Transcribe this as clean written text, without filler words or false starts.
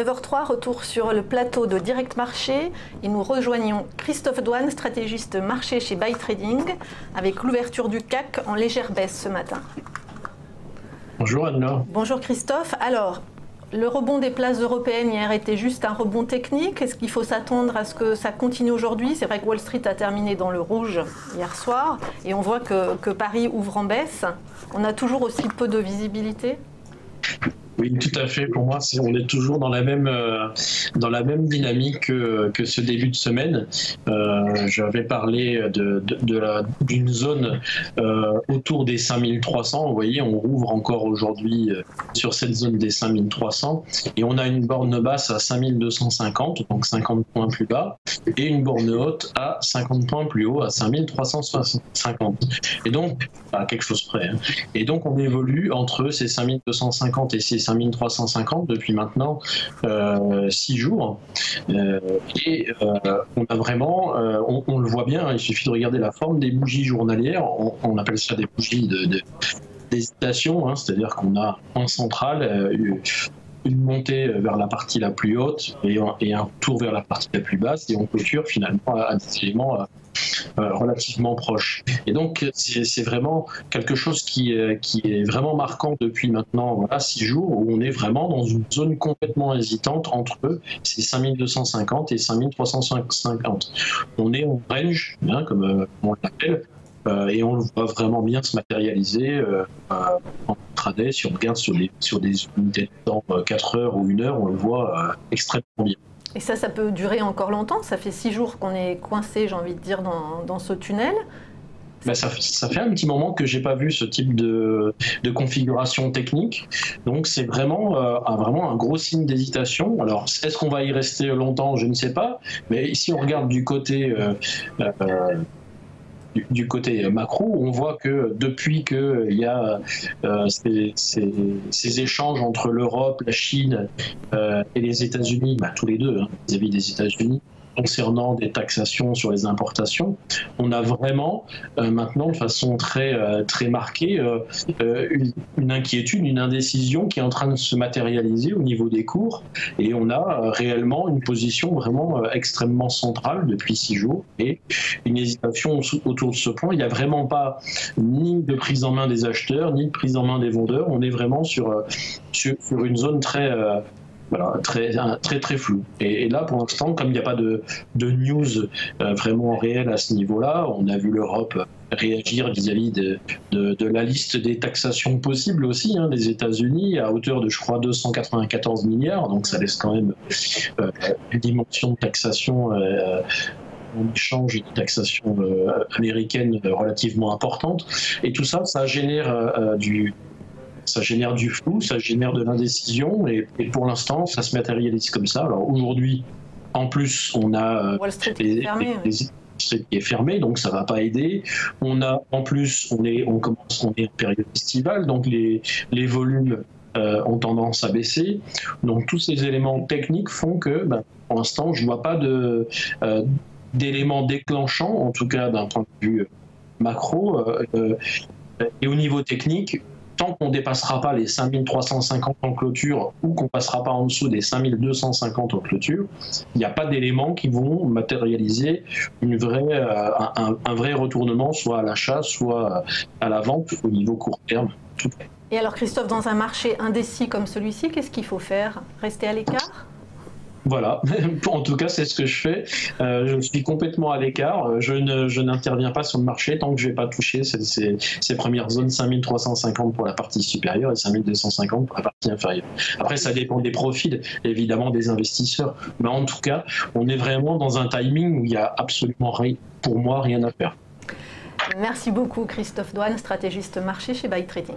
9h03, retour sur le plateau de Direct Marché et nous rejoignons Christophe Douane, stratégiste marché chez Buy Trading, avec l'ouverture du CAC en légère baisse ce matin. Bonjour Anne-Laure. Bonjour Christophe. Alors, le rebond des places européennes hier était juste un rebond technique. Est-ce qu'il faut s'attendre à ce que ça continue aujourd'hui? C'est vrai que Wall Street a terminé dans le rouge hier soir et on voit que Paris ouvre en baisse. On a toujours aussi peu de visibilité? Oui, tout à fait. Pour moi, on est toujours dans la même dynamique que ce début de semaine. J'avais parlé d'une zone autour des 5300. Vous voyez, on rouvre encore aujourd'hui sur cette zone des 5300 et on a une borne basse à 5250, donc 50 points plus bas, et une borne haute à 50 points plus haut, à 5350. Et donc, à quelque chose près. Et donc, on évolue entre ces 5250 et ces 5350 depuis maintenant 6 jours. Et on a vraiment, on le voit bien, il suffit de regarder la forme des bougies journalières. On appelle ça des bougies d'hésitation, c'est-à-dire qu'on a un central, une montée vers la partie la plus haute et un tour vers la partie la plus basse, et on clôture finalement à des éléments relativement proches. Et donc c'est vraiment quelque chose qui est vraiment marquant depuis maintenant 6 jours, où on est vraiment dans une zone complètement hésitante entre ces 5250 et 5350. On est en range, comme on l'appelle, et on le voit vraiment bien se matérialiser en intraday. Si on regarde sur des unités de temps 4 heures ou 1 heure, on le voit extrêmement bien. Et ça peut durer encore longtemps? Ça fait 6 jours qu'on est coincé, j'ai envie de dire, dans ce tunnel. Ça fait un petit moment que j'ai pas vu ce type de configuration technique. Donc c'est vraiment un gros signe d'hésitation. Alors est-ce qu'on va y rester longtemps? Je ne sais pas. Mais si on regarde du côté macro, on voit que depuis qu'il y a ces échanges entre l'Europe, la Chine et les États-Unis, tous les deux, vis-à-vis des États-Unis, concernant des taxations sur les importations, on a vraiment maintenant de façon très marquée une inquiétude, une indécision qui est en train de se matérialiser au niveau des cours, et on a réellement une position vraiment extrêmement centrale depuis 6 jours et une hésitation autour de ce point. Il n'y a vraiment pas ni de prise en main des acheteurs ni de prise en main des vendeurs. On est vraiment sur une zone très flou. Et là, pour l'instant, comme il n'y a pas de news vraiment réelle à ce niveau-là, on a vu l'Europe réagir vis-à-vis de la liste des taxations possibles aussi, des États-Unis, à hauteur de, je crois, 294 milliards. Donc ça laisse quand même une dimension de taxation en échange de taxation américaine relativement importante. Et tout ça, ça génère du flou, ça génère de l'indécision, et pour l'instant, ça se matérialise comme ça. Alors aujourd'hui, en plus, on a Wall Street est fermé, donc ça va pas aider. On a, en plus, on est en période estivale, donc les volumes ont tendance à baisser. Donc tous ces éléments techniques font que, pour l'instant, je vois pas d'éléments déclenchants, en tout cas d'un point de vue macro. Et au niveau technique, tant qu'on ne dépassera pas les 5350 en clôture ou qu'on ne passera pas en dessous des 5250 en clôture, il n'y a pas d'éléments qui vont matérialiser un vrai retournement, soit à l'achat, soit à la vente au niveau court terme. Et alors Christophe, dans un marché indécis comme celui-ci, qu'est-ce qu'il faut faire? Rester à l'écart? Voilà, en tout cas c'est ce que je fais. Je suis complètement à l'écart. Je n'interviens pas sur le marché tant que je n'ai pas touché ces premières zones 5350 pour la partie supérieure et 5250 pour la partie inférieure. Après ça dépend des profils, évidemment, des investisseurs. Mais en tout cas, on est vraiment dans un timing où il n'y a absolument pour moi rien à faire. Merci beaucoup Christophe Douane, stratégiste marché chez Buy Trading.